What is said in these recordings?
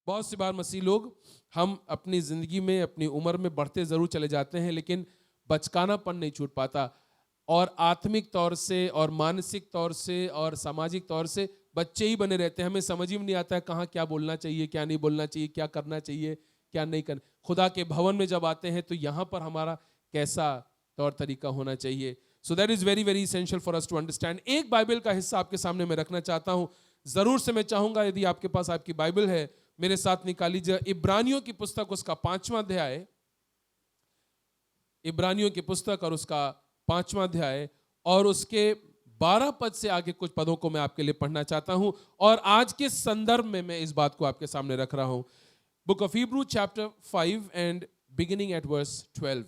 बहुत सी बार मसीह लोग हम अपनी जिंदगी में अपनी उम्र में बढ़ते जरूर चले जाते हैं, लेकिन बचकानापन नहीं छूट पाता और आत्मिक तौर से और मानसिक तौर से और सामाजिक तौर से बच्चे ही बने रहते हैं। हमें समझ ही नहीं आता है कहाँ क्या बोलना चाहिए, क्या नहीं बोलना चाहिए, क्या करना चाहिए, क्या नहीं करना। खुदा के भवन में जब आते हैं तो यहाँ पर हमारा कैसा तौर तरीका होना चाहिए। So that is very very essential for us to understand. एक बाइबल का हिस्सा आपके सामने मैं रखना चाहता हूँ, जरूर से मैं चाहूंगा यदि आपके पास आपकी बाइबल है मेरे साथ निकाल लीजिए इब्रानियों की पुस्तक, उसका 5वां अध्याय। इब्रानियों की पुस्तक और उसका 5वां अध्याय और उसके 12 पद से आगे कुछ पदों को मैं आपके लिए पढ़ना चाहता हूं और आज के संदर्भ में मैं इस बात को आपके सामने रख रहा हूं। Book of Hebrew chapter 5 and beginning at verse 12।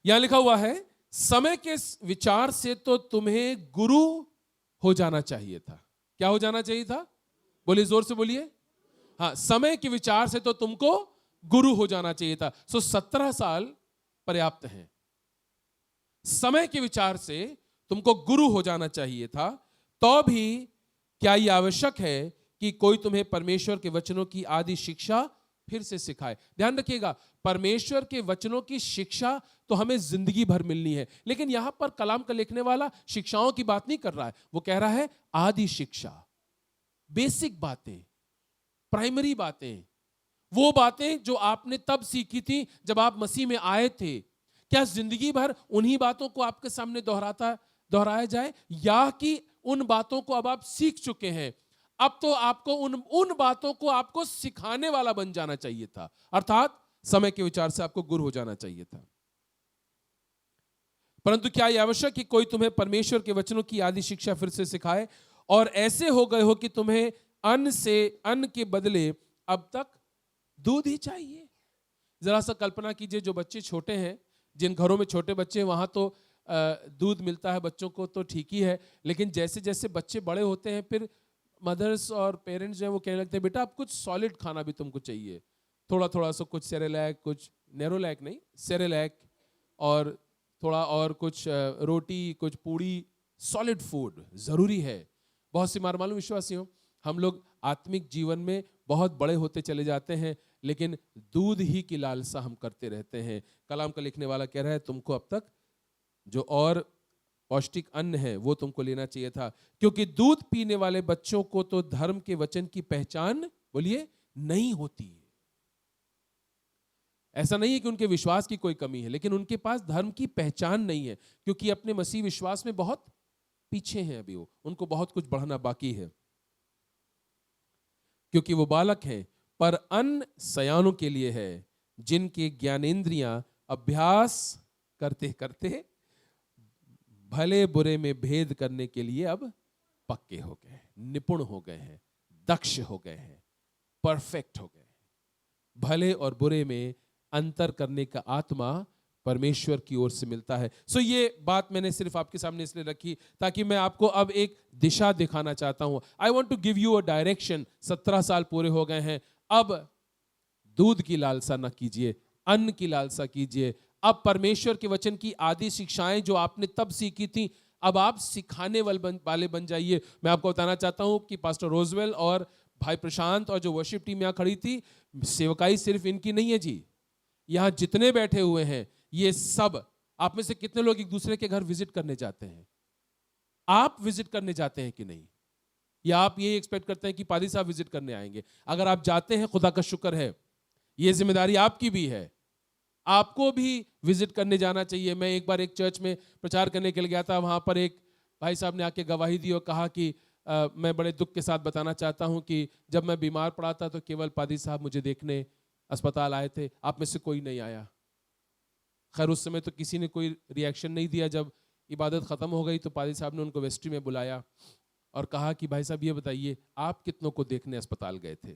यहां लिखा हुआ है, समय के विचार से तो तुम्हें गुरु हो जाना चाहिए था। क्या हो जाना चाहिए था? बोलिए, जोर से बोलिए। हाँ, समय के विचार से तो तुमको गुरु हो जाना चाहिए था। 17 साल पर्याप्त हैं। समय के विचार से तुमको गुरु हो जाना चाहिए था, तो भी क्या यह आवश्यक है कि कोई तुम्हें परमेश्वर के वचनों की आदि शिक्षा फिर से सिखाए? ध्यान रखिएगा, परमेश्वर के वचनों की शिक्षा तो हमें जिंदगी भर मिलनी है, लेकिन यहां पर कलाम का लिखने वाला शिक्षाओं की बात नहीं कर रहा है। वो कह रहा है आदि शिक्षा, बेसिक बातें, प्राइमरी बातें, वो बातें जो आपने तब सीखी थी जब आप मसीह में आए थे। क्या जिंदगी भर उन्हीं बातों को आपके सामने दोहराया जाए, या कि उन बातों को अब आप सीख चुके हैं, अब तो आपको उन बातों को आपको सिखाने वाला बन जाना चाहिए था, अर्थात समय के विचार से आपको गुरु हो जाना चाहिए था। परंतु क्या यह आवश्यक कि कोई तुम्हें परमेश्वर के वचनों की आदि शिक्षा फिर से सिखाए? और ऐसे हो गए हो कि तुम्हें अन्न के बदले अब तक दूध ही चाहिए। जरा सा कल्पना कीजिए, जो बच्चे छोटे हैं, जिन घरों में छोटे बच्चे हैं वहां तो दूध मिलता है बच्चों को तो ठीक ही है, लेकिन जैसे जैसे बच्चे बड़े होते हैं फिर मदर्स और पेरेंट्स जो है वो कहने लगते हैं बेटा अब कुछ सॉलिड खाना भी तुमको चाहिए, थोड़ा थोड़ा सा कुछ सेरेलैक, कुछ नेरोलैक नहीं सेरेलैक, और थोड़ा और कुछ रोटी, कुछ पूड़ी, सॉलिड फूड जरूरी है। बहुत सी मालूम विश्वासियों, हम लोग आत्मिक जीवन में बहुत बड़े होते चले जाते हैं, लेकिन दूध ही की लालसा हम करते रहते हैं। कलाम का लिखने वाला कह रहा है तुमको अब तक जो और पौष्टिक अन्न है वो तुमको लेना चाहिए था, क्योंकि दूध पीने वाले बच्चों को तो धर्म के वचन की पहचान, बोलिए, नहीं होती। ऐसा नहीं है कि उनके विश्वास की कोई कमी है, लेकिन उनके पास धर्म की पहचान नहीं है, क्योंकि अपने मसीह विश्वास में बहुत पीछे हैं। अभी उनको बहुत कुछ बढ़ना बाकी है, क्योंकि वो बालक हैं। पर अन्न सयानों के लिए है, जिनके ज्ञानेंद्रियां अभ्यास करते करते भले बुरे में भेद करने के लिए अब पक्के हो गए, निपुण हो गए हैं, दक्ष हो गए हैं, परफेक्ट हो गए हैं। भले और बुरे में अंतर करने का आत्मा परमेश्वर की ओर से मिलता है। सो ये बात मैंने सिर्फ आपके सामने इसलिए रखी ताकि मैं आपको अब एक दिशा दिखाना चाहता हूं। I want to give you a direction. 17 साल पूरे हो गए हैं, अब दूध की लालसा न कीजिए, अन्न की लालसा कीजिए। अब परमेश्वर के वचन की आदि शिक्षाएं जो आपने तब सीखी थी, अब आप सिखाने वाले बन जाइए। मैं आपको बताना चाहता हूं कि पास्टर रोजवेल और भाई प्रशांत और जो वर्शिप टीम यहां खड़ी थी, सेवकाई सिर्फ इनकी नहीं है जी। यहां जितने बैठे हुए हैं ये सब, आप में से कितने लोग एक दूसरे के घर विजिट करने जाते हैं? आप विजिट करने जाते हैं कि नहीं? या आप ये एक्सपेक्ट करते हैं कि पादी साहब विजिट करने आएंगे? अगर आप जाते हैं, खुदा का शुक्र है, ये जिम्मेदारी आपकी भी है, आपको भी विजिट करने जाना चाहिए। मैं एक बार एक चर्च में प्रचार करने के लिए गया था, वहां पर एक भाई साहब ने आके गवाही दी और कहा कि मैं बड़े दुख के साथ बताना चाहता हूं कि जब मैं बीमार पड़ा था तो केवल पादी साहब मुझे देखने अस्पताल आए थे, आप में से कोई नहीं आया। खैर उस समय तो किसी ने कोई रिएक्शन नहीं दिया। जब इबादत खत्म हो गई तो पादी साहब ने उनको वेस्ट्री में बुलाया और कहा कि भाई साहब ये बताइए आप कितनों को देखने अस्पताल गए थे?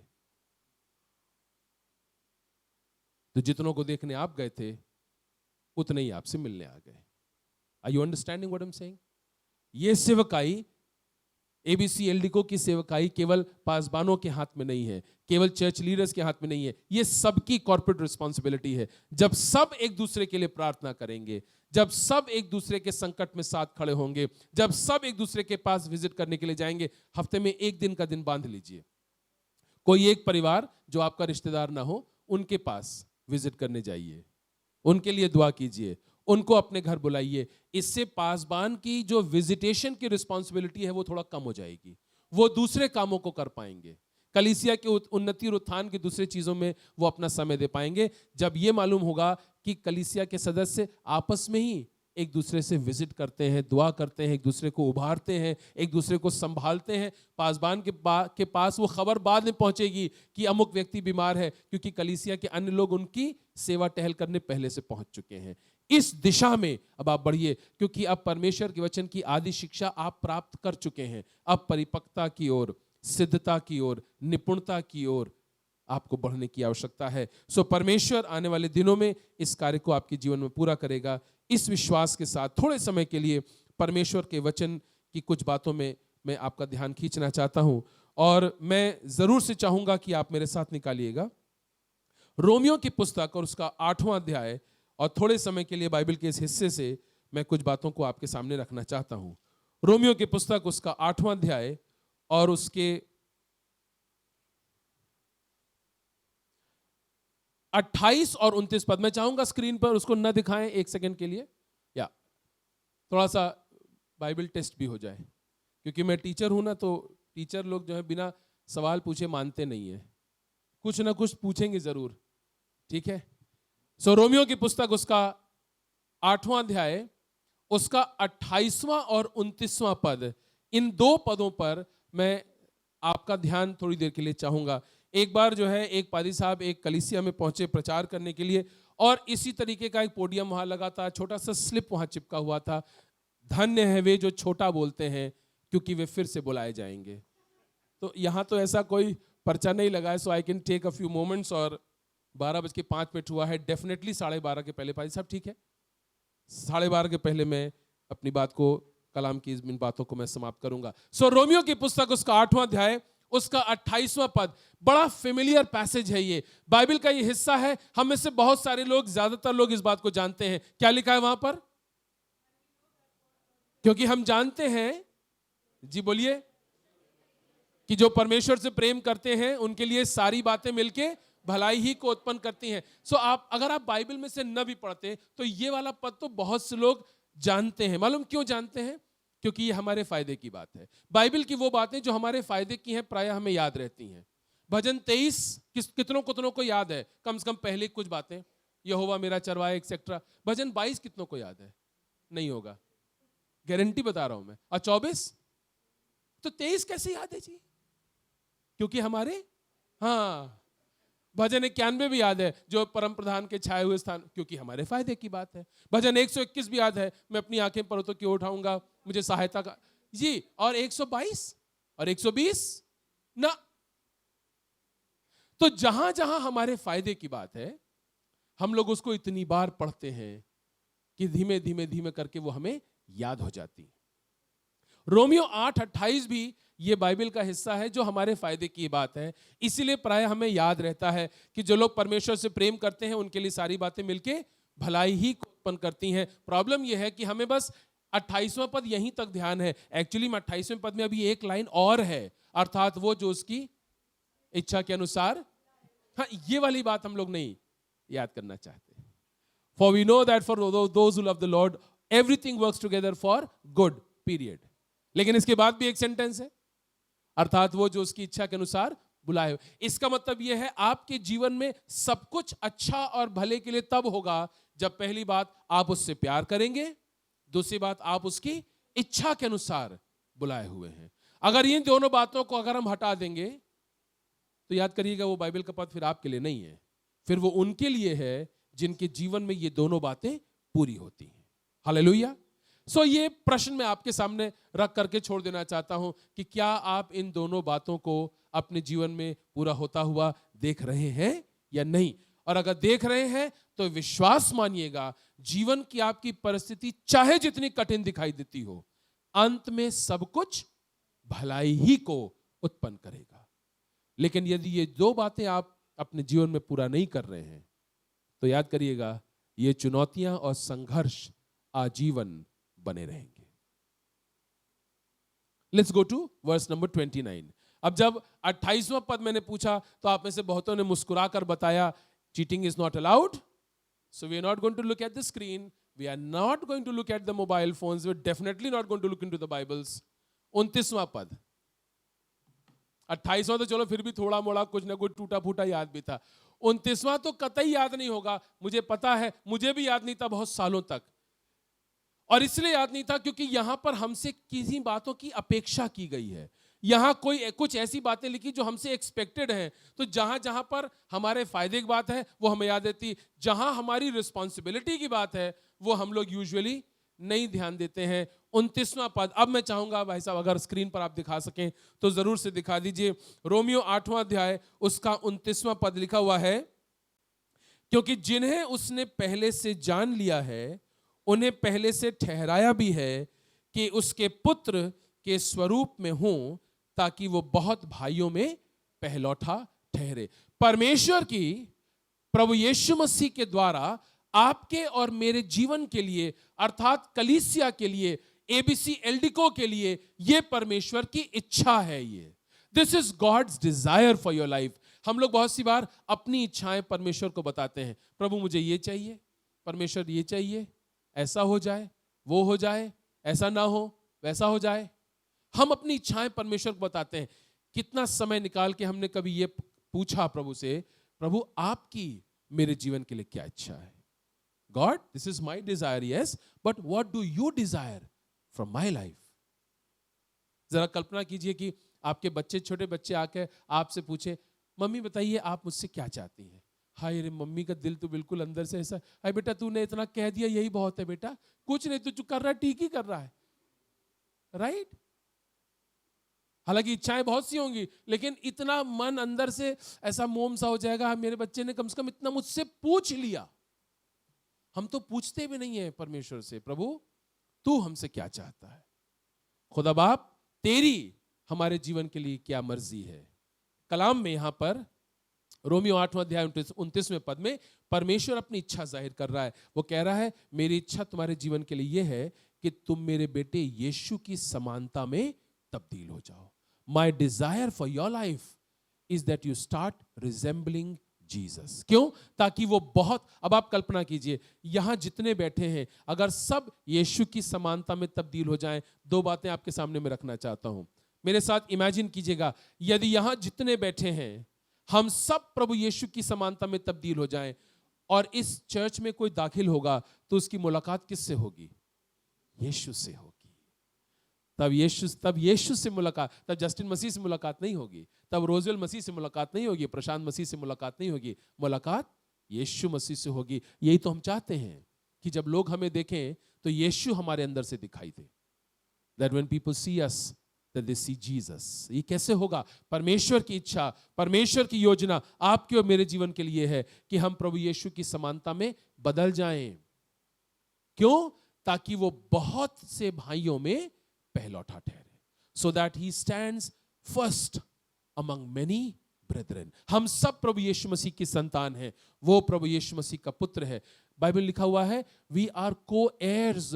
तो जितनों को देखने आप गए थे उतने ही आपसे मिलने आ गए। Are you understanding what I am saying? ये सेवकाई, एबीसी एलडीको की सेवकाई केवल पासबानों के हाथ में नहीं है, केवल चर्च लीडर्स के हाथ में नहीं है, ये सबकी कॉर्पोरेट रिस्पॉन्सिबिलिटी है। जब सब एक दूसरे के लिए प्रार्थना करेंगे, जब सब एक दूसरे के संकट में साथ खड़े होंगे, जब सब एक दूसरे के पास विजिट करने के लिए जाएंगे, हफ्ते में एक दिन का दिन बांध लीजिए, कोई एक परिवार जो आपका रिश्तेदार ना हो, उनके पास विजिट करने जाइए, उनके लिए दुआ कीजिए, उनको अपने घर बुलाइए। इससे पासबान की जो विजिटेशन की रिस्पॉन्सिबिलिटी है वो थोड़ा कम हो जाएगी, वो दूसरे कामों को कर पाएंगे, कलीसिया के उन्नति और उत्थान की दूसरी चीजों में वो अपना समय दे पाएंगे। जब ये मालूम होगा कि कलीसिया के सदस्य आपस में ही एक दूसरे से विजिट करते हैं, दुआ करते हैं, एक दूसरे को उभारते हैं, एक दूसरे को संभालते हैं, पासबान के पास वो खबर बाद में पहुंचेगी कि अमुक व्यक्ति बीमार है, क्योंकि कलीसिया के अन्य लोग उनकी सेवा टहल करने पहले से पहुंच चुके हैं। इस दिशा में अब आप बढ़िए, क्योंकि अब परमेश्वर के वचन की आदि शिक्षा आप प्राप्त कर चुके हैं। अब परिपक्वता की ओर, सिद्धता की ओर, निपुणता की ओर आपको बढ़ने की आवश्यकता है। सो परमेश्वर आने वाले दिनों में इस कार्य को आपके जीवन में पूरा करेगा। इस विश्वास के साथ थोड़े समय के लिए परमेश्वर के वचन की कुछ बातों में मैं आपका ध्यान खींचना चाहता हूं, और मैं जरूर से चाहूंगा कि आप मेरे साथ निकालिएगा रोमियो की पुस्तक और उसका 8वां अध्याय। और थोड़े समय के लिए बाइबल के इस हिस्से से मैं कुछ बातों को आपके सामने रखना चाहता हूं। रोमियो की पुस्तक उसका 8वां अध्याय और उसके 28 और 29 पद। मैं चाहूंगा स्क्रीन पर उसको न दिखाएं एक सेकंड के लिए, या थोड़ा सा बाइबल टेस्ट भी हो जाए, क्योंकि मैं टीचर हूं ना, तो टीचर लोग जो है बिना सवाल पूछे मानते नहीं है, कुछ ना कुछ पूछेंगे जरूर, ठीक है। सो रोमियो की पुस्तक उसका 8वां अध्याय उसका 28वां और 29वां पद, इन दो पदों पर मैं आपका ध्यान थोड़ी देर के लिए चाहूंगा। एक बार जो है एक पादी साहब एक कलीसिया में पहुंचे प्रचार करने के लिए, और इसी तरीके का एक पोडियम वहां लगा था, छोटा सा स्लिप वहां चिपका हुआ था, धन्य है वे जो छोटा बोलते हैं क्योंकि वे फिर से बुलाए जाएंगे। तो यहां तो ऐसा कोई पर्चा नहीं लगा है, so I can take a few moments. और 12:05 हुआ है, डेफिनेटली 12:30 के पहले पादी साहब, ठीक है, 12:30 के पहले मैं अपनी बात को, कलाम की इन बातों को मैं समाप्त करूंगा। सो रोमियो की पुस्तक उसका 8वां अध्याय उसका 28वां पद, बड़ा फेमिलियर पैसेज है ये, बाइबल का ये हिस्सा है। हम में से बहुत सारे लोग, ज्यादातर लोग इस बात को जानते हैं। क्या लिखा है वहां पर? क्योंकि हम जानते हैं, जी बोलिए, कि जो परमेश्वर से प्रेम करते हैं उनके लिए सारी बातें मिलके भलाई ही को उत्पन्न करती हैं। सो आप, अगर आप बाइबल में से न भी पढ़ते तो ये वाला पद तो बहुत से लोग जानते हैं। मालूम क्यों जानते हैं? क्योंकि ये हमारे फायदे की बात है। बाइबल की वो बातें जो हमारे फायदे की हैं प्राय हमें याद रहती हैं। भजन 23 कितनों कितनों को याद है? कम से कम पहले कुछ बातें, यहोवा मेरा चरवाहा एक्सेट्रा। भजन 22 कितनों को याद है? नहीं होगा, गारंटी बता रहा हूं मैं। और 24 तो 23 कैसे याद है जी? क्योंकि हमारे, हाँ, भजन 91 भी याद है, जो परम प्रधान के छाए हुए स्थान, क्योंकि हमारे फायदे की बात है। भजन 121 भी याद है, मैं अपनी आंखें पर्वतों की ओर उठाऊंगा, मुझे सहायता का, जी। और 122 और 120 ना। तो जहां जहां हमारे फायदे की बात है, हम लोग उसको इतनी बार पढ़ते हैं कि धीमे धीमे धीमे करके वो हमें याद हो जाती। रोमियो 8:28 भी ये बाइबल का हिस्सा है जो हमारे फायदे की बात है। इसीलिए प्राय हमें याद रहता है कि जो लोग परमेश्वर से प्रेम करते हैं उनके लिए सारी बातें मिलके भलाई ही को उत्पन्न करती हैं। प्रॉब्लम यह है कि हमें बस 28वां पद यहीं तक ध्यान है। एक्चुअली में 28वें पद में अभी एक लाइन और है, अर्थात वो जो उसकी इच्छा के अनुसार। हाँ, ये वाली बात हम लोग नहीं याद करना चाहते। For we know that for those who love the Lord everything works together for good, period. लेकिन इसके बाद भी एक सेंटेंस है, अर्थात वो जो उसकी इच्छा के अनुसार बुलाए हो। इसका मतलब यह है आपके जीवन में सब कुछ अच्छा और भले के लिए तब होगा जब पहली बात आप उससे प्यार करेंगे, दूसरी बात आप उसकी इच्छा के अनुसार बुलाए हुए हैं। अगर इन दोनों बातों को अगर हम हटा देंगे तो याद करिएगा वो बाइबल का पद फिर आपके लिए नहीं है, फिर वो उनके लिए है जिनके जीवन में ये दोनों बातें पूरी होती हैं। हालेलुया। सो ये प्रश्न मैं आपके सामने रख करके छोड़ देना चाहता हूं कि क्या आप इन दोनों बातों को अपने जीवन में पूरा होता हुआ देख रहे हैं या नहीं? और अगर देख रहे हैं तो विश्वास मानिएगा, जीवन की आपकी परिस्थिति चाहे जितनी कठिन दिखाई देती हो, अंत में सब कुछ भलाई ही को उत्पन्न करेगा। लेकिन यदि ये दो बातें आप अपने जीवन में पूरा नहीं कर रहे हैं तो याद करिएगा ये चुनौतियां और संघर्ष आजीवन बने रहेंगे। Let's go to verse number 29। अब जब 28वां पद मैंने पूछा तो आप में से बहुतों ने मुस्कुरा कर बताया cheating is not allowed, so we are not going to look at the screen, we are not going to look at the mobile phones, we are definitely not going to look into the Bibles. 29वां पद, 28वां तो चलो फिर भी थोड़ा मोड़ा कुछ ना कुछ टूटा फूटा याद भी था, 29वां तो कतई याद नहीं होगा, मुझे पता है, मुझे भी याद नहीं था बहुत सालों तक। और इसलिए याद नहीं था क्योंकि यहां पर हमसे किसी बातों की अपेक्षा की गई है, यहां कोई कुछ ऐसी बातें लिखी जो हमसे एक्सपेक्टेड है। तो जहां जहां पर हमारे फायदे की बात है वो हमें याद रहती, जहां हमारी रिस्पॉन्सिबिलिटी की बात है वो हम लोग यूजुअली नहीं ध्यान देते हैं। 29वां पद, अब मैं चाहूंगा भाई साहब अगर स्क्रीन पर आप दिखा सकें तो जरूर से दिखा दीजिए। रोमियो 8वां अध्याय उसका 29वां पद लिखा हुआ है, क्योंकि जिन्हें उसने पहले से जान लिया है उन्हें पहले से ठहराया भी है कि उसके पुत्र के स्वरूप में हों, ताकि वो बहुत भाइयों में पहलौठा ठहरे। परमेश्वर की प्रभु यीशु मसीह के द्वारा आपके और मेरे जीवन के लिए, अर्थात कलीसिया के लिए, एबीसी एल्डिको के लिए, यह परमेश्वर की इच्छा है। ये this is God's desire for your life. हम लोग बहुत सी बार अपनी इच्छाएं परमेश्वर को बताते हैं, प्रभु मुझे ये चाहिए, परमेश्वर ये चाहिए, ऐसा हो जाए, वो हो जाए, ऐसा ना हो वैसा हो जाए। हम अपनी इच्छाएं परमेश्वर को बताते हैं। कितना समय निकाल के हमने कभी ये पूछा प्रभु से, प्रभु आपकी मेरे जीवन के लिए क्या इच्छा है? God this is my desire, yes, but what do you desire from my life? जरा कल्पना कीजिए कि आपके बच्चे, छोटे बच्चे आके आपसे पूछे, मम्मी बताइए आप मुझसे क्या चाहती हैं? हाय रे, मम्मी का दिल तो बिल्कुल अंदर से ऐसा, हाय बेटा तूने इतना कह दिया यही बहुत है बेटा, कुछ नहीं, तू जो कर रहा है ठीक ही कर रहा है, राइट? हालांकि इच्छाएं बहुत सी होंगी, लेकिन इतना मन अंदर से ऐसा मोम सा हो जाएगा, मेरे बच्चे ने कम से कम इतना मुझसे पूछ लिया। हम तो पूछते भी नहीं है परमेश्वर से, प्रभु तू हमसे क्या चाहता है? खुदा बाप तेरी हमारे जीवन के लिए क्या मर्जी है? कलाम में यहां पर रोमियो 8वां अध्याय 29वें पद में परमेश्वर अपनी इच्छा जाहिर कर रहा है। वो कह रहा है मेरी इच्छा तुम्हारे जीवन के लिए यह है कि तुम मेरे बेटे यीशु की समानता में तब्दील हो जाओ। My desire for your life is that you start resembling Jesus. क्यों? ताकि वो बहुत, अब आप कल्पना कीजिए यहां जितने बैठे हैं अगर सब यीशु की समानता में तब्दील हो जाएं। दो बातें आपके सामने में रखना चाहता हूं, मेरे साथ इमेजिन कीजिएगा, यदि यहां जितने बैठे हैं हम सब प्रभु यीशु की समानता में तब्दील हो जाएं और इस चर्च में कोई दाखिल होगा तो उसकी मुलाकात किससे होगी? यीशु से होगी। तब यीशु से मुलाकात, तब जस्टिन मसीह से मुलाकात नहीं होगी, तब रोजेल मसीह से मुलाकात नहीं होगी, प्रशांत मसीह से मुलाकात नहीं होगी, मुलाकात यीशु मसीह से होगी। यही तो हम चाहते हैं कि जब लोग हमें देखें तो यीशु हमारे अंदर से दिखाई दे। That when people see us, that they see Jesus. ये कैसे होगा? परमेश्वर की इच्छा, परमेश्वर की योजना आपके और मेरे जीवन के लिए है कि हम प्रभु यीशु की समानता में बदल जाएं। क्यों? ताकि वो बहुत से भाइयों में पहलौठा ठहरे, so that he stands first among many brethren. हम सब प्रभु यीशु मसीह की संतान हैं, वो प्रभु यीशु मसीह का पुत्र है। बाइबल लिखा हुआ है we are co-heirs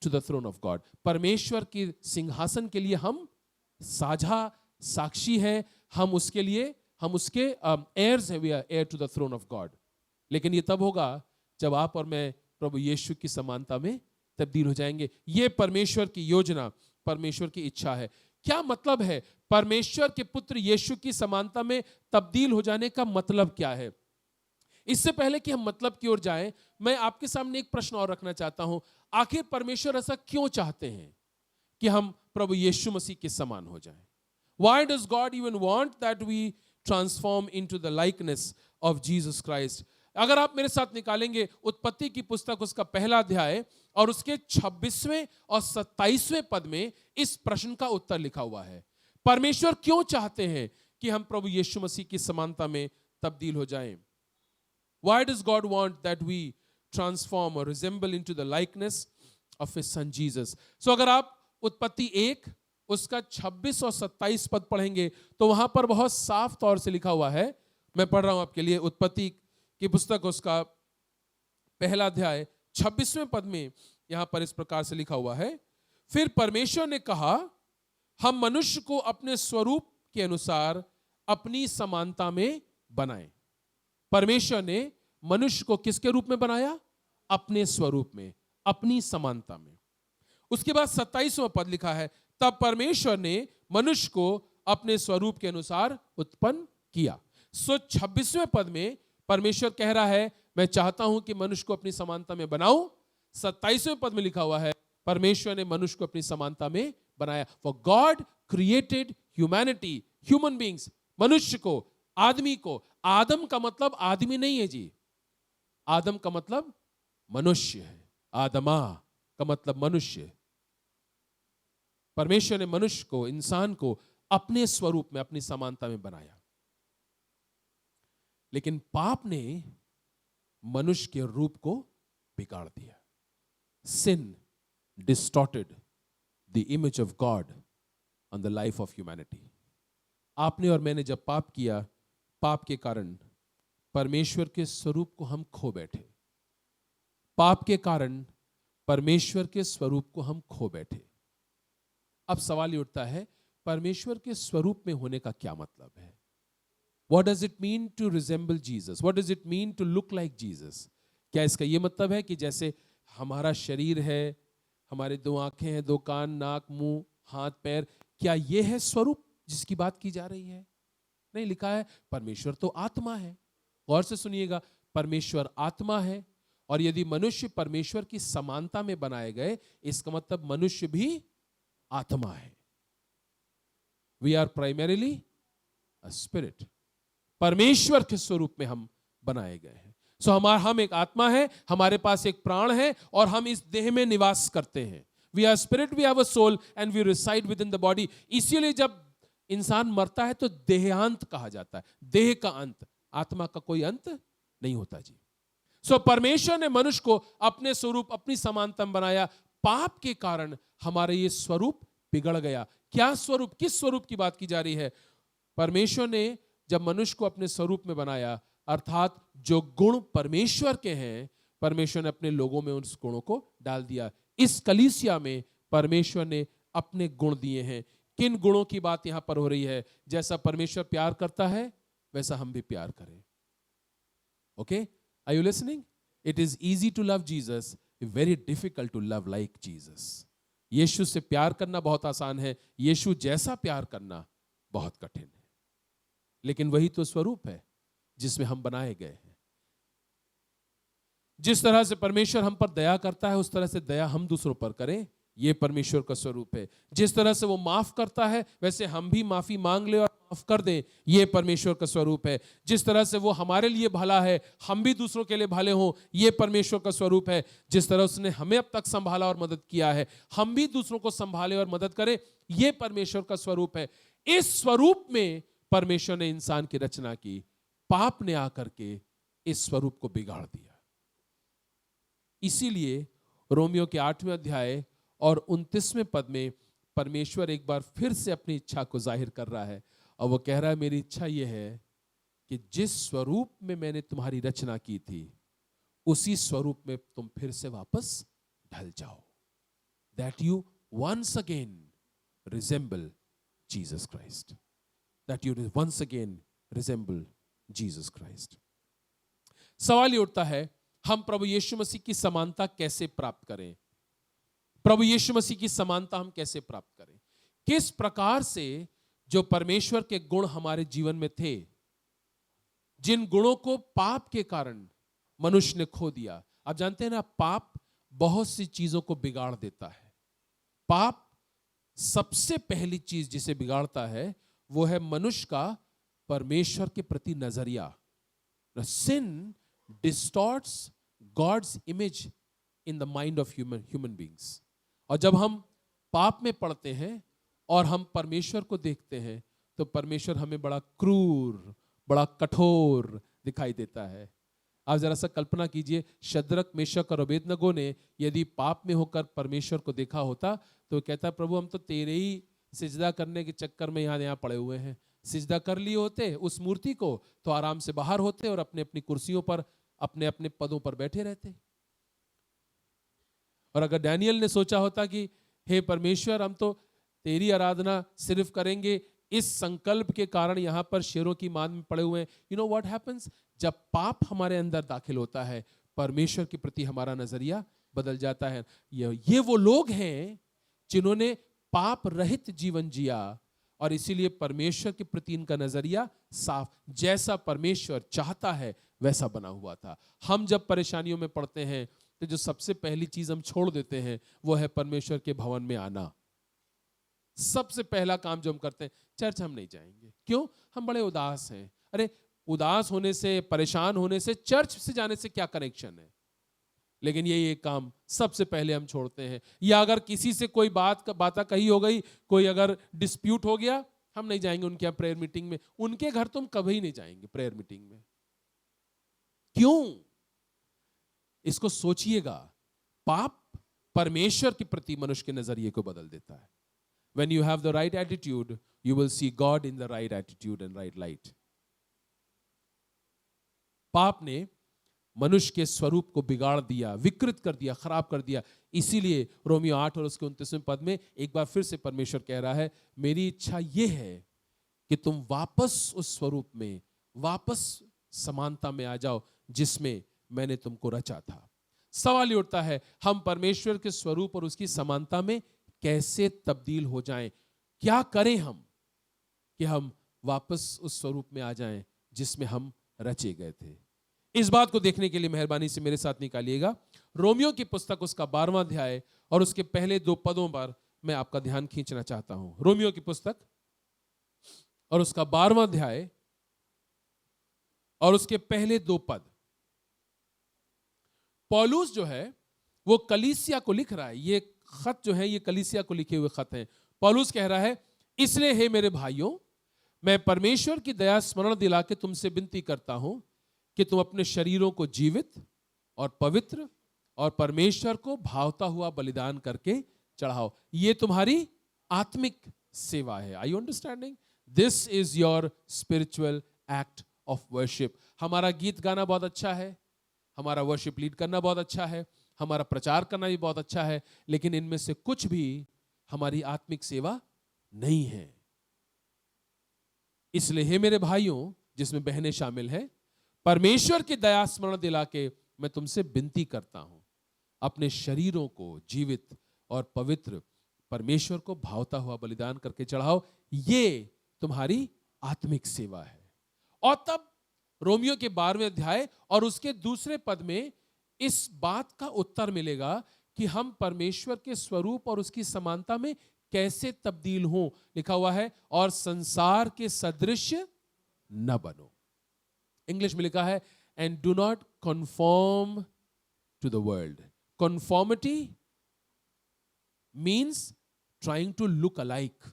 to the throne of God. परमेश्वर की सिंहासन के लिए हम साझा साक्षी हैं, हम उसके लिए, हम उसके heirs हैं, we are heir to the throne of God. लेकिन ये तब होगा जब आप और मैं प्रभु यीशु की समानता में तब्दील हो जाएंगे। ये परमेश्वर की योजना, परमेश्वर की इच्छा है। क्या मतलब है परमेश्वर के पुत्र यीशु की समानता में तब्दील हो जाने का मतलब क्या है? इससे पहले कि हम मतलब की ओर जाएं, मैं आपके सामने एक प्रश्न और रखना चाहता हूं। आखिर परमेश्वर ऐसा क्यों चाहते हैं कि हम प्रभु यीशु मसीह के समान हो जाएं? Why does God even want that we transform into the likeness of Jesus Christ? अगर आप मेरे साथ निकालेंगे उत्पत्ति की पुस्तक उसका पहला अध्याय और उसके 26वें और 27वें पद में इस प्रश्न का उत्तर लिखा हुआ है। परमेश्वर क्यों चाहते हैं कि हम प्रभु यीशु मसीह की समानता में तब्दील हो जाएं? Why does God want that we transform or resemble into the likeness of his son Jesus? So अगर आप उत्पत्ति 1 उसका 26 और 27 पद पढ़ेंगे तो वहां पर बहुत साफ तौर से लिखा हुआ है। मैं पढ़ रहा हूं आपके लिए उत्पत्ति की पुस्तक उसका पहला अध्याय 26वें पद में यहां पर इस प्रकार से लिखा हुआ है, फिर परमेश्वर ने कहा हम मनुष्य को अपने स्वरूप के अनुसार अपनी समानता में बनाए। परमेश्वर ने मनुष्य को किसके रूप में बनाया? अपने स्वरूप में, अपनी समानता में। उसके बाद 27वां पद लिखा है, तब परमेश्वर ने मनुष्य को अपने स्वरूप के अनुसार उत्पन्न किया। 26वें पद में परमेश्वर कह रहा है, मैं चाहता हूं कि मनुष्य को अपनी समानता में बनाऊं। 27वें पद में लिखा हुआ है, परमेश्वर ने मनुष्य को अपनी समानता में बनाया। For God created humanity, human beings, मनुष्य को, आदमी को। आदम का मतलब आदमी नहीं है जी, आदम का मतलब मनुष्य है। आदमा का मतलब मनुष्य। परमेश्वर ने मनुष्य को, इंसान को अपने स्वरूप में, अपनी समानता में बनाया। लेकिन पाप ने मनुष्य के रूप को बिगाड़ दिया। Sin distorted the image of God on the life of humanity. आपने और मैंने जब पाप किया, पाप के कारण परमेश्वर के स्वरूप को हम खो बैठे। पाप के कारण परमेश्वर के स्वरूप को हम खो बैठे। अब सवाल ये उठता है, परमेश्वर के स्वरूप में होने का क्या मतलब है? What does it mean to resemble Jesus? What does it mean to look like Jesus? क्या इसका ये मतलब है कि जैसे हमारा शरीर है, हमारे 2 आंखें हैं, 2 कान, नाक, मुंह, हाथ, पैर, क्या ये है स्वरूप जिसकी बात की जा रही है? नहीं, लिखा है परमेश्वर तो आत्मा है। गौर से सुनिएगा, परमेश्वर आत्मा है, और यदि मनुष्य परमेश्वर की समानता में बनाए गए, इसका मतलब मनुष्य भी आत्मा है। We are primarily a spirit. परमेश्वर के स्वरूप में हम बनाए गए हैं। सो हम एक आत्मा है, हमारे पास एक प्राण है, और हम इस देह में निवास करते हैं। We are spirit, we have a soul and we reside within the body. इसीलिए जब इंसान मरता है तो देहांत कहा जाता है, देह का अंत। आत्मा का कोई अंत नहीं होता जी। सो परमेश्वर ने मनुष्य को अपने स्वरूप, अपनी समानता में बनाया। पाप के कारण हमारा ये स्वरूप बिगड़ गया। क्या स्वरूप, किस स्वरूप की बात की जा रही है? परमेश्वर ने जब मनुष्य को अपने स्वरूप में बनाया, अर्थात जो गुण परमेश्वर के हैं, परमेश्वर ने अपने लोगों में उस गुणों को डाल दिया। इस कलीसिया में परमेश्वर ने अपने गुण दिए हैं। किन गुणों की बात यहां पर हो रही है? जैसा परमेश्वर प्यार करता है, वैसा हम भी प्यार करें। Okay, are you listening? It is easy to love Jesus, very difficult to love like Jesus. यीशु से प्यार करना बहुत आसान है, यीशु जैसा प्यार करना बहुत कठिन है। लेकिन वही तो स्वरूप है जिसमें हम बनाए गए हैं। जिस तरह से परमेश्वर हम पर दया करता है, उस तरह से दया हम दूसरों पर करें, यह परमेश्वर का स्वरूप है। जिस तरह से वो माफ करता है, वैसे हम भी माफी मांग ले और माफ कर दें, यह परमेश्वर का स्वरूप है। जिस तरह से वो हमारे लिए भला है, हम भी दूसरों के लिए भले हों, यह परमेश्वर का स्वरूप है। जिस तरह उसने हमें अब तक संभाला और मदद किया है, हम भी दूसरों को संभाले और मदद करें, यह परमेश्वर का स्वरूप है। इस स्वरूप में परमेश्वर ने इंसान की रचना की। पाप ने आकर के इस स्वरूप को बिगाड़ दिया। इसीलिए रोमियो के 8वें अध्याय और 29वें पद में परमेश्वर एक बार फिर से अपनी इच्छा को जाहिर कर रहा है, और वो कह रहा है, मेरी इच्छा यह है कि जिस स्वरूप में मैंने तुम्हारी रचना की थी, उसी स्वरूप में तुम फिर से वापस ढल जाओ। That you once again resemble Jesus Christ. That you once again resemble Jesus Christ. सवाल ये उठता है, हम प्रभु यीशु मसीह की समानता कैसे प्राप्त करें? प्रभु यीशु मसीह की समानता हम कैसे प्राप्त करें? किस प्रकार से जो परमेश्वर के गुण हमारे जीवन में थे, जिन गुणों को पाप के कारण मनुष्य ने खो दिया। आप जानते हैं ना, पाप बहुत सी चीजों को बिगाड़ देता है। पाप सबसे पहली चीज जिसे बिगाड़ता है, वो है मनुष्य का परमेश्वर के प्रति नजरिया। Sin distorts God's image in the mind of human beings. और जब हम पाप में पड़ते हैं और हम परमेश्वर को देखते हैं, तो परमेश्वर हमें बड़ा क्रूर, बड़ा कठोर दिखाई देता है। आप जरा सा कल्पना कीजिए, शद्रक, मेशक और अबेदनगो ने यदि पाप में होकर परमेश्वर को देखा होता, तो कहता, प्रभु हम तो तेरे ही सिजदा करने के चक्कर में यहाँ पड़े हुए हैं। सिजदा कर लिए होते उस मूर्ति को, तो आराम से बाहर होते और अपने अपनी कुर्सियों पर, अपने अपने पदों पर बैठे रहते। और अगर डैनियल ने सोचा होता कि हे परमेश्वर, हम तो तेरी आराधना सिर्फ करेंगे इस संकल्प के कारण यहां पर शेरों की मांद में पड़े हुए हैं। यू नो व्हाट हैपेंस, जब पाप हमारे अंदर दाखिल होता है, परमेश्वर के प्रति हमारा नजरिया बदल जाता है। ये वो लोग हैं जिन्होंने पाप रहित जीवन जिया और इसीलिए परमेश्वर के प्रति इनका नजरिया साफ, जैसा परमेश्वर चाहता है वैसा बना हुआ था। हम जब परेशानियों में पड़ते हैं तो जो सबसे पहली चीज हम छोड़ देते हैं वो है परमेश्वर के भवन में आना। सबसे पहला काम जो हम करते हैं, चर्च हम नहीं जाएंगे। क्यों? हम बड़े उदास हैं। अरे उदास होने से, परेशान होने से चर्च से जाने से क्या कनेक्शन है? लेकिन ये काम सबसे पहले हम छोड़ते हैं। या अगर किसी से कोई बात कही हो गई, कोई अगर डिस्प्यूट हो गया, हम नहीं जाएंगे उनके यहाँ प्रेयर मीटिंग में। उनके घर तुम कभी नहीं जाएंगे प्रेयर मीटिंग में। क्यों? इसको सोचिएगा। पाप परमेश्वर के प्रति मनुष्य के नजरिए को बदल देता है। When you have the right attitude, you will see God in the right attitude and right light. पाप ने मनुष्य के स्वरूप को बिगाड़ दिया, विकृत कर दिया, खराब कर दिया। इसीलिए रोमियो 8 और उसके 29वें पद में एक बार फिर से परमेश्वर कह रहा है, मेरी इच्छा यह है कि तुम वापस उस स्वरूप में, वापस समानता में आ जाओ जिसमें मैंने तुमको रचा था। सवाल ये उठता है, हम परमेश्वर के स्वरूप और उसकी समानता में कैसे तब्दील हो जाएं? क्या करें हम कि हम वापस उस स्वरूप में आ जाएं जिसमें हम रचे गए थे? इस बात को देखने के लिए मेहरबानी से मेरे साथ निकालिएगा रोमियो की पुस्तक, उसका 12वां अध्याय और उसके पहले 2 पदों पर मैं आपका ध्यान खींचना चाहता हूं। रोमियो की पुस्तक और उसका 12वां अध्याय और उसके पहले 2 पद। पौलुस जो है वो कलीसिया को लिख रहा है। ये खत जो है ये कलीसिया को लिखे हुए खत हैं। पौलुस कह रहा है, इसलिए हे मेरे भाइयों, मैं परमेश्वर की दया स्मरण दिला के तुमसे विनती करता हूं कि तुम अपने शरीरों को जीवित और पवित्र और परमेश्वर को भावता हुआ बलिदान करके चढ़ाओ। ये तुम्हारी आत्मिक सेवा है। Are you understanding? This is your spiritual act of worship. हमारा गीत गाना बहुत अच्छा है, हमारा वर्शिप लीड करना बहुत अच्छा है, हमारा प्रचार करना भी बहुत अच्छा है, लेकिन इनमें से कुछ भी हमारी आत्मिक सेवा नहीं है। इसलिए हे मेरे भाइयों, जिसमें बहनें शामिल हैं, परमेश्वर की दया स्मरण दिला के मैं तुमसे विनती करता हूं, अपने शरीरों को जीवित और पवित्र परमेश्वर को भावता हुआ बलिदान करके चढ़ाओ। ये तुम्हारी आत्मिक सेवा है। और तब रोमियो के 12वें अध्याय और उसके दूसरे पद में इस बात का उत्तर मिलेगा कि हम परमेश्वर के स्वरूप और उसकी समानता में कैसे तब्दील हों। लिखा हुआ है, और संसार के सदृश न बनो। इंग्लिश में लिखा है, and do not conform to the world. Conformity means trying to look alike.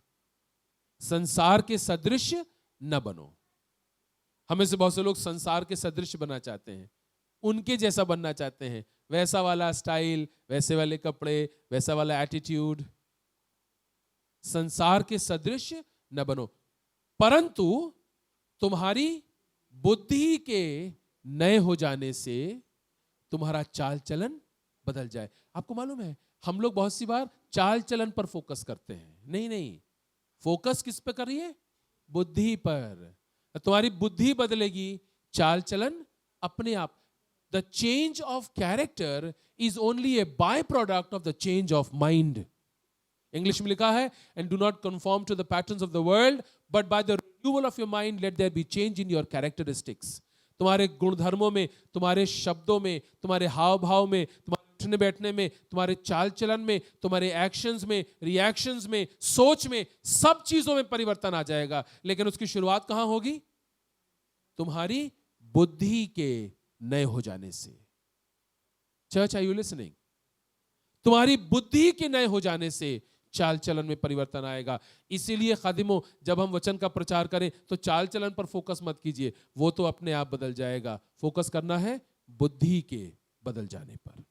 संसार के सदृश न बनो। हमें से बहुत से लोग संसार के सदृश बनना चाहते हैं, उनके जैसा बनना चाहते हैं, वैसा वाला स्टाइल, वैसे वाले कपड़े, वैसा वाला एटीट्यूड। संसार के सदृश न बनो, परंतु तुम्हारी बुद्धि के नए हो जाने से तुम्हारा चाल चलन बदल जाए। आपको मालूम है, हम लोग बहुत सी बार चाल चलन पर फोकस करते हैं। नहीं, फोकस किस पे करिए? बुद्धि पर। तुम्हारी बुद्धि बदलेगी, चाल चलन अपने आप। The change of character is only a byproduct of the change of mind. English में लिखा है, and do not conform to the patterns of the world, but by the renewal of your mind let there be change in your characteristics. तुम्हारे गुणधर्मों में, तुम्हारे शब्दों में, तुम्हारे हाव भाव में, तुम्हारे उठने बैठने में, तुम्हारे चाल चलन में, तुम्हारे एक्शंस में, रिएक्शंस में, सोच में, सब चीजों में परिवर्तन आ जाएगा। लेकिन उसकी शुरुआत कहां होगी? तुम्हारी बुद्धि के नए हो जाने से। Church, are you listening? तुम्हारी बुद्धि के नए हो जाने से चाल चलन में परिवर्तन आएगा। इसीलिए खादिमों, जब हम वचन का प्रचार करें तो चाल चलन पर फोकस मत कीजिए, वो तो अपने आप बदल जाएगा। फोकस करना है बुद्धि के बदल जाने पर।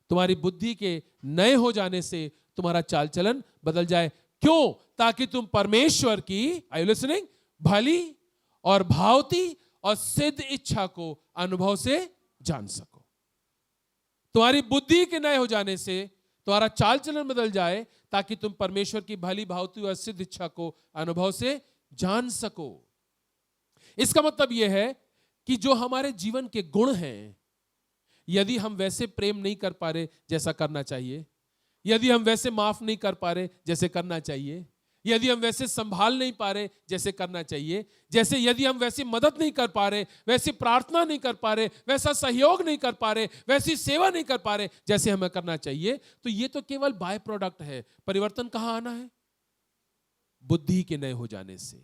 तुम्हारी बुद्धि के नए हो जाने से तुम्हारा चाल चलन बदल जाए। क्यों? ताकि तुम परमेश्वर की, आर यू लिसनिंग, भली और भावती और सिद्ध इच्छा को अनुभव से जान सको। तुम्हारी बुद्धि के नए हो जाने से तुम्हारा चाल चलन बदल जाए, ताकि तुम परमेश्वर की भली भावती और सिद्ध इच्छा को अनुभव से जान सको। इसका मतलब यह है कि जो हमारे जीवन के गुण हैं, यदि हम वैसे प्रेम नहीं कर पा रहे जैसा करना चाहिए, यदि हम वैसे माफ नहीं कर पा रहे जैसे करना चाहिए, यदि हम वैसे संभाल नहीं पा रहे जैसे करना चाहिए, जैसे यदि हम वैसी मदद नहीं कर पा रहे, वैसी प्रार्थना नहीं कर पा रहे, वैसा सहयोग नहीं कर पा रहे, वैसी सेवा नहीं कर पा रहे जैसे हमें करना चाहिए, तो ये तो केवल बाय प्रोडक्ट है। परिवर्तन कहां आना है? बुद्धि के नए हो जाने से।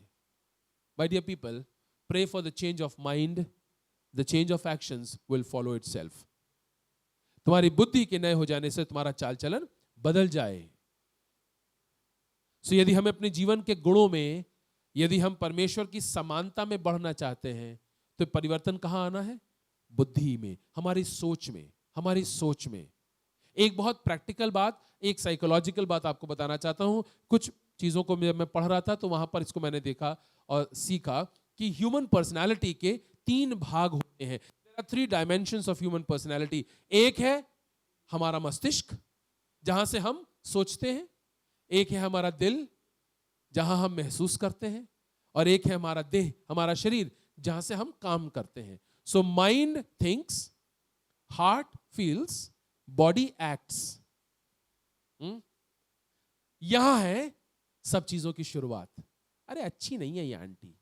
My dear people, pray for the change of mind, the change of actions will follow itself. तुम्हारी बुद्धि के नए हो जाने से तुम्हारा चाल चलन बदल जाए। यदि हम अपने जीवन के गुणों में, यदि हम परमेश्वर की समानता में बढ़ना चाहते हैं, तो परिवर्तन कहां आना है? बुद्धि में, हमारी सोच में, हमारी सोच में। एक बहुत प्रैक्टिकल बात, एक साइकोलॉजिकल बात आपको बताना चाहता हूं। कुछ चीजों को मैं पढ़ रहा था तो वहां पर इसको मैंने देखा और सीखा कि ह्यूमन पर्सनालिटी के 3 भाग होते हैं। There are 3 dimensions of human personality. एक है हमारा मस्तिष्क, जहां से हम सोचते हैं। एक है हमारा दिल, जहां हम महसूस करते हैं। और एक है हमारा देह, हमारा शरीर, जहां से हम काम करते हैं। So mind thinks, heart feels, body acts. यहां है सब चीजों की शुरुआत। अरे अच्छी नहीं है ये आंटी।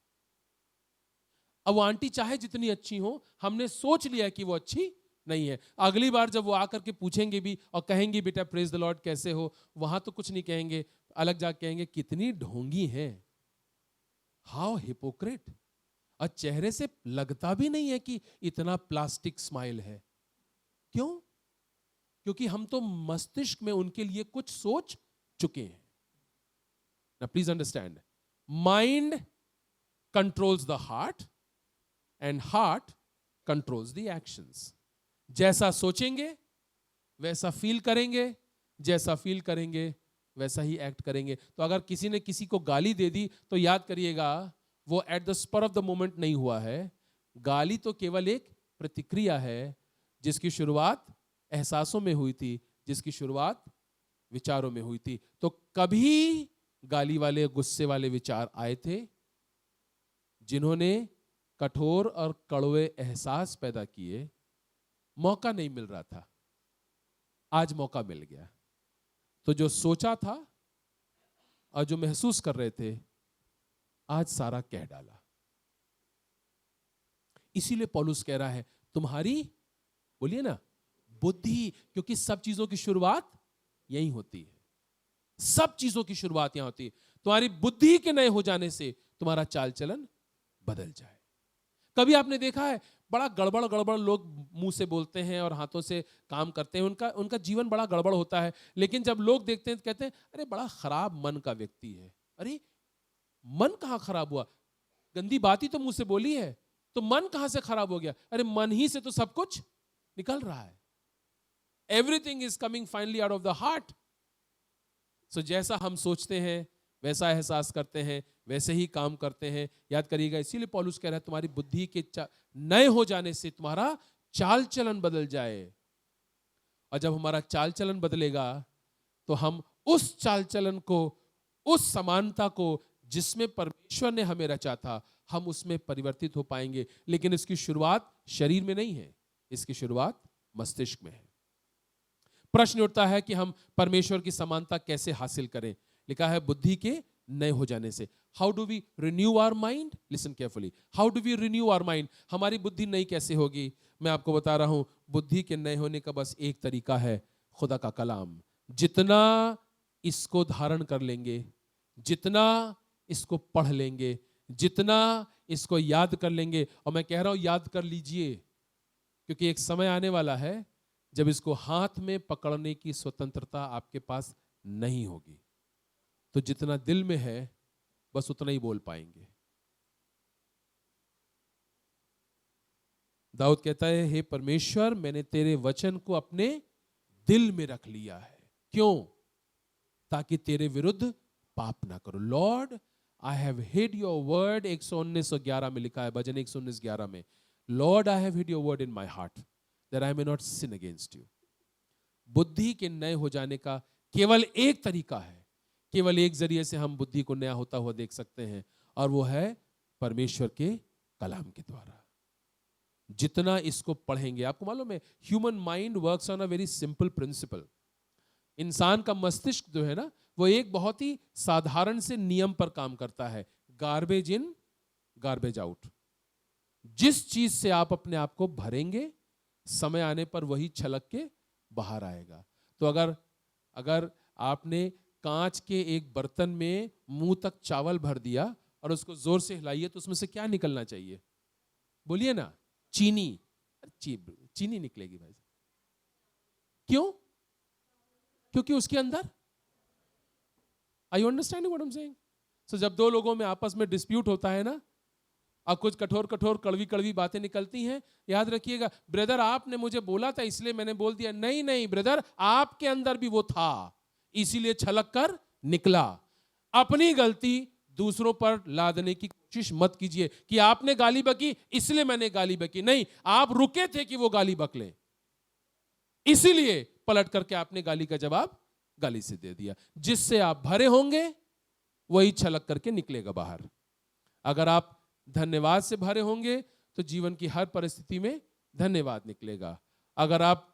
अब वो आंटी चाहे जितनी अच्छी हो, हमने सोच लिया कि वो अच्छी नहीं है। अगली बार जब वो आकर के पूछेंगे भी और कहेंगे बेटा प्रेज द लॉर्ड कैसे हो, वहां तो कुछ नहीं कहेंगे, अलग जाके कहेंगे कितनी ढोंगी है, हाउ हिपोक्रेट। और चेहरे से लगता भी नहीं है कि इतना प्लास्टिक स्माइल है। क्यों? क्योंकि हम तो मस्तिष्क में उनके लिए कुछ सोच चुके हैं ना। Please understand, mind controls the heart and heart controls the actions. जैसा सोचेंगे वैसा फील करेंगे, जैसा फील करेंगे वैसा ही एक्ट करेंगे। तो अगर किसी ने किसी को गाली दे दी तो याद करिएगा वो at the spur of the moment नहीं हुआ है। गाली तो केवल एक प्रतिक्रिया है जिसकी शुरुआत एहसासों में हुई थी, जिसकी शुरुआत विचारों में हुई थी। तो कभी गाली वाले, गुस्से वाले विचार आए थे जिन्होंने कठोर और कड़वे एहसास पैदा किए। मौका नहीं मिल रहा था, आज मौका मिल गया। तो जो सोचा था और जो महसूस कर रहे थे, आज सारा कह डाला। इसीलिए पौलुस कह रहा है तुम्हारी, बोलिए ना, बुद्धि, क्योंकि सब चीजों की शुरुआत यही होती है। सब चीजों की शुरुआत यहां होती है। तुम्हारी बुद्धि के नए हो जाने से तुम्हारा चाल चलन बदल जाए। कभी आपने देखा है बड़ा गड़बड़ गड़बड़ लोग मुंह से बोलते हैं और हाथों से काम करते हैं, उनका जीवन बड़ा गड़बड़ होता है, लेकिन जब लोग देखते हैं तो कहते हैं अरे बड़ा खराब मन का व्यक्ति है। अरे मन कहां खराब हुआ? गंदी बात ही तो मुंह से बोली है, तो मन कहां से खराब हो गया? अरे मन ही से तो सब कुछ निकल रहा है। Everything is coming finally out of the heart. So जैसा हम सोचते हैं वैसा एहसास करते हैं, वैसे ही काम करते हैं। याद करिएगा, इसीलिए पौलुस कह रहा है तुम्हारी बुद्धि के नए हो जाने से तुम्हारा चाल चलन बदल जाए। और जब हमारा चाल चलन बदलेगा तो हम उस चाल चलन को, उस समानता को जिसमें परमेश्वर ने हमें रचा था, हम उसमें परिवर्तित हो पाएंगे। लेकिन इसकी शुरुआत शरीर में नहीं है, इसकी शुरुआत मस्तिष्क में है। प्रश्न उठता है कि हम परमेश्वर की समानता कैसे हासिल करें? लिखा है बुद्धि के नए हो जाने से। How do we renew our mind? Listen carefully, how do we renew our mind? हमारी बुद्धि नई कैसे होगी? मैं आपको बता रहा हूं, बुद्धि के नए होने का बस एक तरीका है, खुदा का कलाम। जितना इसको धारण कर लेंगे, जितना इसको पढ़ लेंगे, जितना इसको याद कर लेंगे, और मैं कह रहा हूं याद कर लीजिए, क्योंकि एक समय आने वाला है जब इसको हाथ में पकड़ने की स्वतंत्रता आपके पास नहीं होगी। तो जितना दिल में है बस उतना ही बोल पाएंगे। दाऊद कहता है, हे परमेश्वर, मैंने तेरे वचन को अपने दिल में रख लिया है। क्यों? ताकि तेरे विरुद्ध पाप ना करो। Lord I have hid your word, 119:11 में लिखा है, भजन 119:11 में, Lord I have hid your word in my heart that I may not sin against you. बुद्धि के नए हो जाने का केवल एक तरीका है, केवल एक जरिए से हम बुद्धि को नया होता हुआ देख सकते हैं, और वो है परमेश्वर के कलाम के द्वारा। जितना इसको पढ़ेंगे, आपको मालूम है human mind works on a very simple principal. इंसान का मस्तिष्क जो है ना, वो एक बहुत ही साधारण से नियम पर काम करता है, गार्बेज इन गार्बेज आउट। जिस चीज से आप अपने आप को भरेंगे, समय आने पर वही छलक के बाहर आएगा। तो अगर आपने कांच के एक बर्तन में मुंह तक चावल भर दिया और उसको जोर से हिलाइए, तो उसमें से क्या निकलना चाहिए? बोलिए ना, चीनी। चीनी निकलेगी भाई। क्यों? क्योंकि उसके अंदर, I you understanding what I am saying? So जब दो लोगों में आपस में डिस्प्यूट होता है ना, और कुछ कठोर कठोर कड़वी कड़वी बातें निकलती हैं, याद रखिएगा, ब्रदर आपने मुझे बोला था इसलिए मैंने बोल दिया। नहीं नहीं ब्रदर, आपके अंदर भी वो था, इसीलिए छलक कर निकला। अपनी गलती दूसरों पर लादने की कोशिश मत कीजिए कि आपने गाली बकी इसलिए मैंने गाली बकी। नहीं, आप रुके थे कि वो गाली बकले, इसीलिए पलट करके आपने गाली का जवाब गाली से दे दिया। जिससे आप भरे होंगे वही छलक करके निकलेगा बाहर। अगर आप धन्यवाद से भरे होंगे तो जीवन की हर परिस्थिति में धन्यवाद निकलेगा। अगर आप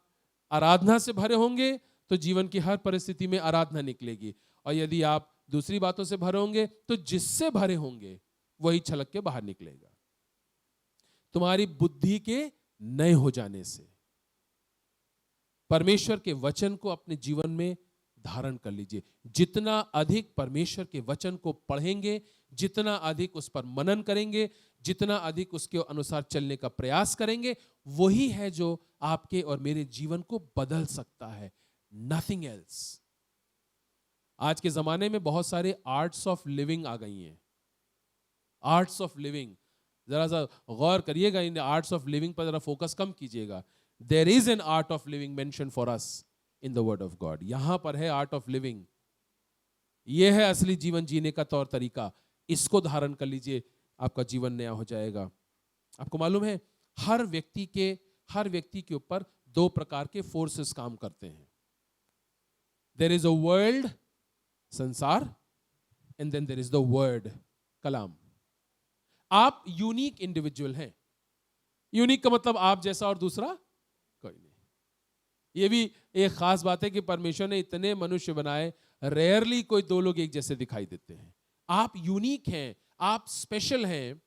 आराधना से भरे होंगे तो जीवन की हर परिस्थिति में आराधना निकलेगी। और यदि आप दूसरी बातों से भरे होंगे तो जिससे भरे होंगे वही छलक के बाहर निकलेगा। तुम्हारी बुद्धि के नए हो जाने से परमेश्वर के वचन को अपने जीवन में धारण कर लीजिए। जितना अधिक परमेश्वर के वचन को पढ़ेंगे, जितना अधिक उस पर मनन करेंगे, जितना अधिक उसके अनुसार चलने का प्रयास करेंगे, वही है जो आपके और मेरे जीवन को बदल सकता है, नथिंग एल्स। आज के जमाने में बहुत सारे आर्ट्स ऑफ लिविंग आ गई हैं। आर्ट्स ऑफ लिविंग, जरा सा गौर करिएगा, इन आर्ट्स ऑफ लिविंग पर जरा फोकस कम कीजिएगा। There is an art of living mention for us in the word of God. यहां पर है आर्ट ऑफ लिविंग। यह है असली जीवन जीने का तौर तरीका। इसको धारण कर लीजिए, आपका जीवन नया हो जाएगा। आपको मालूम है हर व्यक्ति के ऊपर दो प्रकार के फोर्सेस काम करते हैं। देयर इज अ वर्ल्ड, संसार, and then there is the word, कलाम। आप यूनिक इंडिविजुअल हैं। यूनिक का मतलब आप जैसा और दूसरा कोई नहीं। यह भी एक खास बात है कि परमेश्वर ने इतने मनुष्य बनाए, रेयरली कोई दो लोग एक जैसे दिखाई देते हैं। आप यूनिक हैं, आप स्पेशल हैं,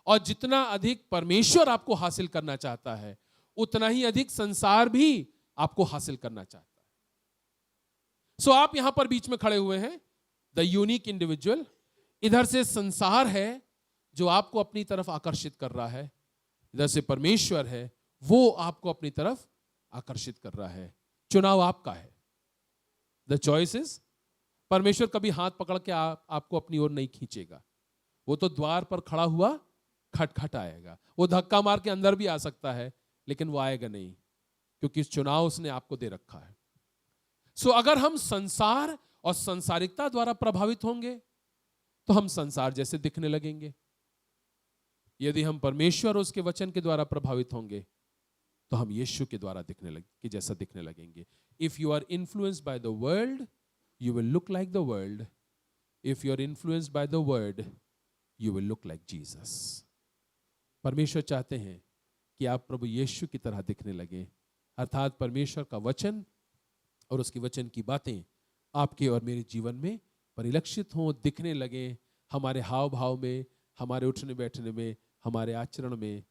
और जितना अधिक परमेश्वर आपको हासिल करना चाहता है, उतना ही अधिक संसार भी आपको हासिल करना चाहता है। सो आप यहां पर बीच में खड़े हुए हैं, द यूनिक इंडिविजुअल। इधर से संसार है जो आपको अपनी तरफ आकर्षित कर रहा है, इधर से परमेश्वर है, वो आपको अपनी तरफ आकर्षित कर रहा है। चुनाव आपका है। द चॉइस इज, परमेश्वर कभी हाथ पकड़ के आपको अपनी ओर नहीं खींचेगा। वो तो द्वार पर खड़ा हुआ खटखट आएगा। वो धक्का मार के अंदर भी आ सकता है, लेकिन वो आएगा नहीं, क्योंकि चुनाव उसने आपको दे रखा है। सो अगर हम संसार और संसारिकता द्वारा प्रभावित होंगे तो हम संसार जैसे दिखने लगेंगे। यदि हम परमेश्वर और उसके वचन के द्वारा प्रभावित होंगे तो हम यीशु के द्वारा जैसा दिखने लगेंगे। If you are influenced by the world, you will look like the world. If you are influenced by the word, you will look like Jesus. परमेश्वर चाहते हैं कि आप प्रभु यीशु की तरह दिखने लगे, अर्थात परमेश्वर का वचन और उसके वचन की बातें आपके और मेरे जीवन में परिलक्षित हों, दिखने लगे। हमारे हाव भाव में, हमारे उठने बैठने में, हमारे आचरण में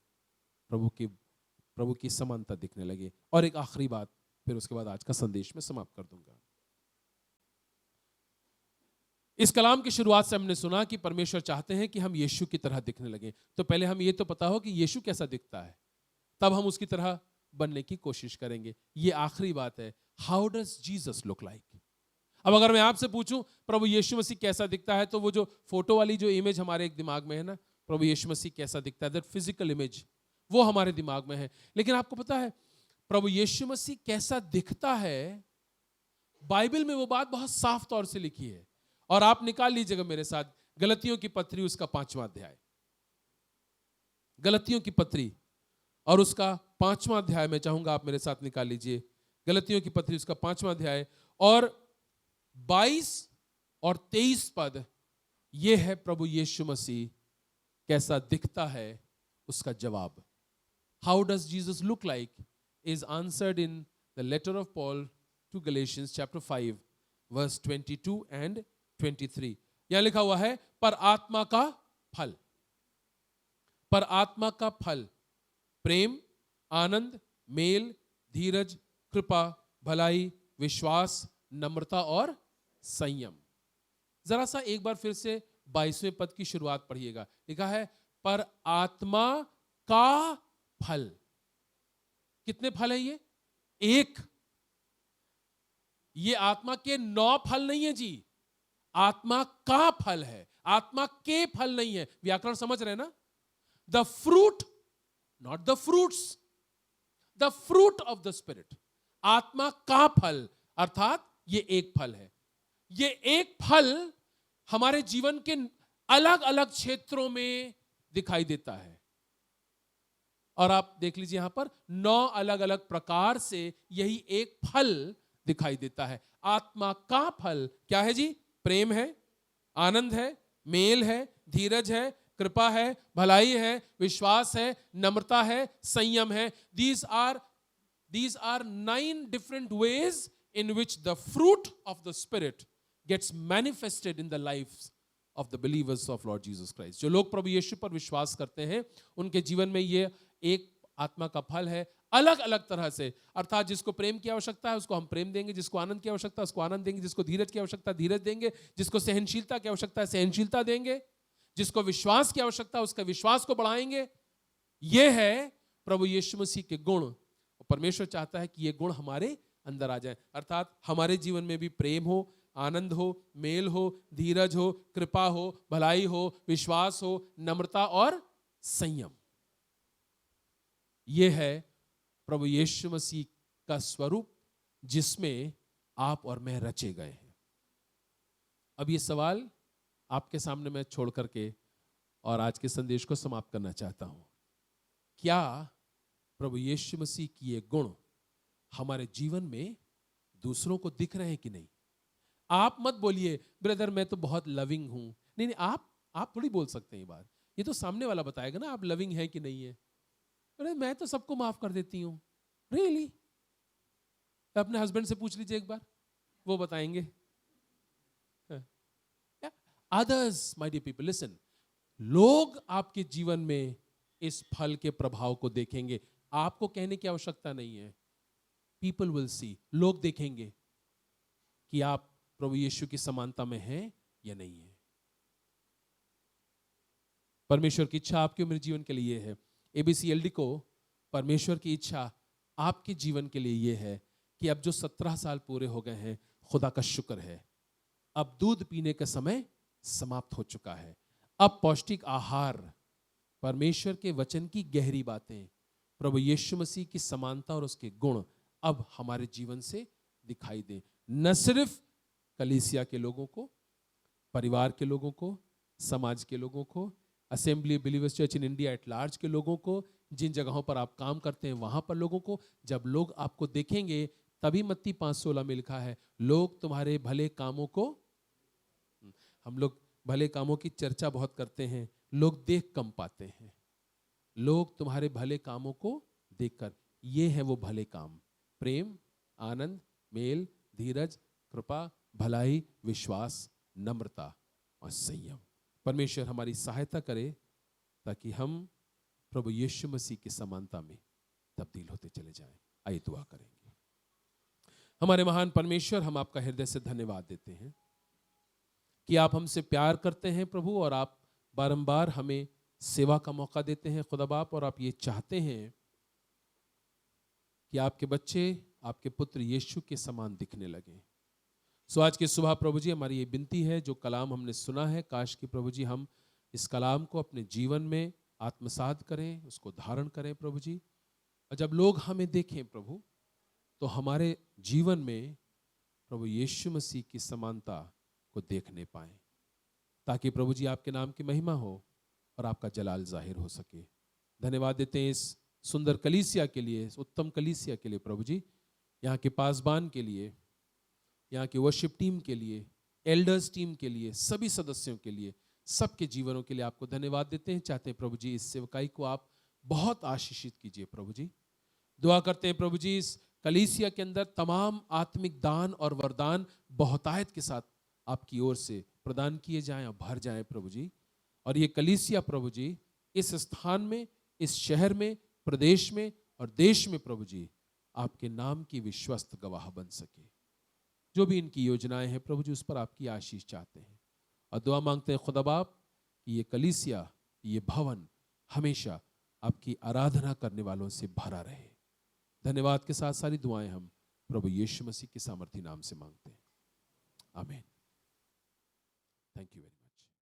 प्रभु की समानता दिखने लगे। और एक आखिरी बात, फिर उसके बाद आज का संदेश में समाप्त कर दूंगा। इस कलाम की शुरुआत से हमने सुना कि परमेश्वर चाहते हैं कि हम यीशु की तरह दिखने लगे। तो पहले हम ये तो पता हो कि यीशु कैसा दिखता है, तब हम उसकी तरह बनने की कोशिश करेंगे। ये आखिरी बात है, how does Jesus look like. अब अगर मैं आपसे पूछूं प्रभु यीशु मसीह कैसा दिखता है, तो वो जो फोटो वाली जो इमेज हमारे एक दिमाग में है ना, प्रभु यीशु मसीह कैसा दिखता है, दैट फिजिकल इमेज, वो हमारे दिमाग में है। लेकिन आपको पता है प्रभु यीशु मसीह कैसा दिखता है, बाइबल में वो बात बहुत साफ तौर से लिखी है। और आप निकाल लीजिएगा मेरे साथ गलतियों की पत्री, उसका 5वां अध्याय। गलतियों की पत्री और उसका 5वां अध्याय मैं चाहूंगा आप मेरे साथ निकाल लीजिए। गलतियों की पत्री उसका 5वां अध्याय और 22 और 23 पद, यह है प्रभु यीशु मसीह कैसा दिखता है उसका जवाब। How does Jesus look like is answered in the letter of Paul to Galatians chapter 5 verse 22 and 23। यहां लिखा हुआ है, पर आत्मा का फल, पर आत्मा का फल प्रेम, आनंद, मेल, धीरज, कृपा, भलाई, विश्वास, नम्रता और संयम। जरा सा एक बार फिर से 22वें पद की शुरुआत पढ़िएगा। लिखा है, पर आत्मा का फल। कितने फल है ये? एक। ये आत्मा के 9 फल नहीं है जी, आत्मा का फल है, आत्मा के फल नहीं है। व्याकरण समझ रहे हैं ना? The fruit, not the fruits, the fruit of the spirit. आत्मा का फल अर्थात ये एक फल है। ये एक फल हमारे जीवन के अलग अलग क्षेत्रों में दिखाई देता है। और आप देख लीजिए यहां पर 9 अलग अलग प्रकार से यही एक फल दिखाई देता है। आत्मा का फल क्या है जी? प्रेम है, आनंद है, मेल है, धीरज है, कृपा है, भलाई है, विश्वास है, नम्रता है, संयम है। These are 9 different ways in which the fruit of the Spirit gets manifested in the lives of the believers of Lord Jesus Christ। जो लोग प्रभु यीशु पर विश्वास करते हैं उनके जीवन में ये एक आत्मा का फल है, अलग अलग तरह से। अर्थात जिसको प्रेम की आवश्यकता है उसको हम प्रेम देंगे, जिसको आनंद की आवश्यकता है उसको आनंद देंगे, जिसको धीरज की आवश्यकता है धीरज देंगे, जिसको सहनशीलता की आवश्यकता है सहनशीलता देंगे, जिसको विश्वास की आवश्यकता है उसका विश्वास को बढ़ाएंगे। यह है प्रभु यीशु मसीह के गुण। और परमेश्वर चाहता है कि ये गुण हमारे अंदर आ जाए। अर्थात हमारे जीवन में भी प्रेम हो, आनंद हो, मेल हो, धीरज हो, कृपा हो, भलाई हो, विश्वास हो, नम्रता और संयम। यह है प्रभु यीशु मसीह का स्वरूप जिसमें आप और मैं रचे गए हैं। अब ये सवाल आपके सामने मैं छोड़ करके और आज के संदेश को समाप्त करना चाहता हूं। क्या प्रभु यीशु मसीह की ये गुण हमारे जीवन में दूसरों को दिख रहे हैं कि नहीं? आप मत बोलिए ब्रदर मैं तो बहुत लविंग हूं। नहीं नहीं, आप थोड़ी बोल सकते हैं ये बात। ये तो सामने वाला बताएगा ना आप लविंग है कि नहीं है। अरे मैं तो सबको माफ कर देती हूं। रियली? अपने हस्बैंड से पूछ लीजिए एक बार, वो बताएंगे। Others, my dear people, listen. लोग आपके जीवन में इस फल के प्रभाव को देखेंगे। आपको कहने की आवश्यकता नहीं है। People will see. लोग देखेंगे कि आप प्रभु यीशु की समानता में हैं या नहीं है। परमेश्वर की इच्छा आपके मेरे जीवन के लिए है। ABCLD को परमेश्वर की इच्छा आपके जीवन के लिए यह है कि अब जो 17 साल पूरे हो गए हैं, खुदा का शुक्र है, अब दूध पीने का समय समाप्त हो चुका है। अब पौष्टिक आहार, परमेश्वर के वचन की गहरी बातें, प्रभु यीशु मसीह की समानता और उसके गुण अब हमारे जीवन से दिखाई दें। न सिर्फ कलीसिया के लोगों को, परिवार के लोगों को, समाज के लोगों को, assembly believers church in India at large के लोगों को, जिन जगहों पर आप काम करते हैं वहां पर लोगों को। जब लोग आपको देखेंगे तभी मत्ती 5:16 में लिखा है, लोग तुम्हारे भले कामों को, हम लोग भले कामों की चर्चा बहुत करते हैं, लोग देख कम पाते हैं। लोग तुम्हारे भले कामों को देखकर, ये है वो भले काम, प्रेम, आनंद, मेल, धीरज, कृपा, भलाई, विश्वास, नम्रता और संयम। परमेश्वर हमारी सहायता करे ताकि हम प्रभु यीशु मसीह की समानता में तब्दील होते चले जाएं। आइए दुआ करेंगे। हमारे महान परमेश्वर, हम आपका हृदय से धन्यवाद देते हैं कि आप हमसे प्यार करते हैं प्रभु, और आप बारंबार हमें सेवा का मौका देते हैं खुदा बाप, और आप ये चाहते हैं कि आपके बच्चे आपके पुत्र यीशु के समान दिखने लगे। सो आज की सुबह प्रभु जी हमारी ये विनती है, जो कलाम हमने सुना है, काश कि प्रभु जी हम इस कलाम को अपने जीवन में आत्मसात करें, उसको धारण करें प्रभु जी। और जब लोग हमें देखें प्रभु, तो हमारे जीवन में प्रभु यीशु मसीह की समानता को देखने पाएं, ताकि प्रभु जी आपके नाम की महिमा हो और आपका जलाल जाहिर हो सके। धन्यवाद देते हैं इस सुंदर कलीसिया के लिए, इस उत्तम कलीसिया के लिए प्रभु जी, यहाँ के पासबान के लिए, यहाँ की वर्शिप टीम के लिए, एल्डर्स टीम के लिए, सभी सदस्यों के लिए, सबके जीवनों के लिए आपको धन्यवाद देते हैं। चाहते हैं प्रभु जी इस सेवकाई को आप बहुत आशीषित कीजिए प्रभु जी। दुआ करते हैं प्रभु जी इस कलीसिया के अंदर तमाम आत्मिक दान और वरदान बहुतायत के साथ आपकी ओर से प्रदान किए जाएं और भर जाएं प्रभु जी। और ये कलीसिया प्रभु जी इस स्थान में, इस शहर में, प्रदेश में और देश में प्रभु जी आपके नाम की विश्वस्त गवाह बन सके। जो भी इनकी योजनाएं हैं प्रभु जी उस पर आपकी आशीष चाहते हैं और दुआ मांगते हैं खुदा बाप कि ये कलीसिया, ये भवन हमेशा आपकी आराधना करने वालों से भरा रहे। धन्यवाद के साथ सारी दुआएं हम प्रभु यीशु मसीह के सामर्थी नाम से मांगते हैं, आमीन। Thank you very much.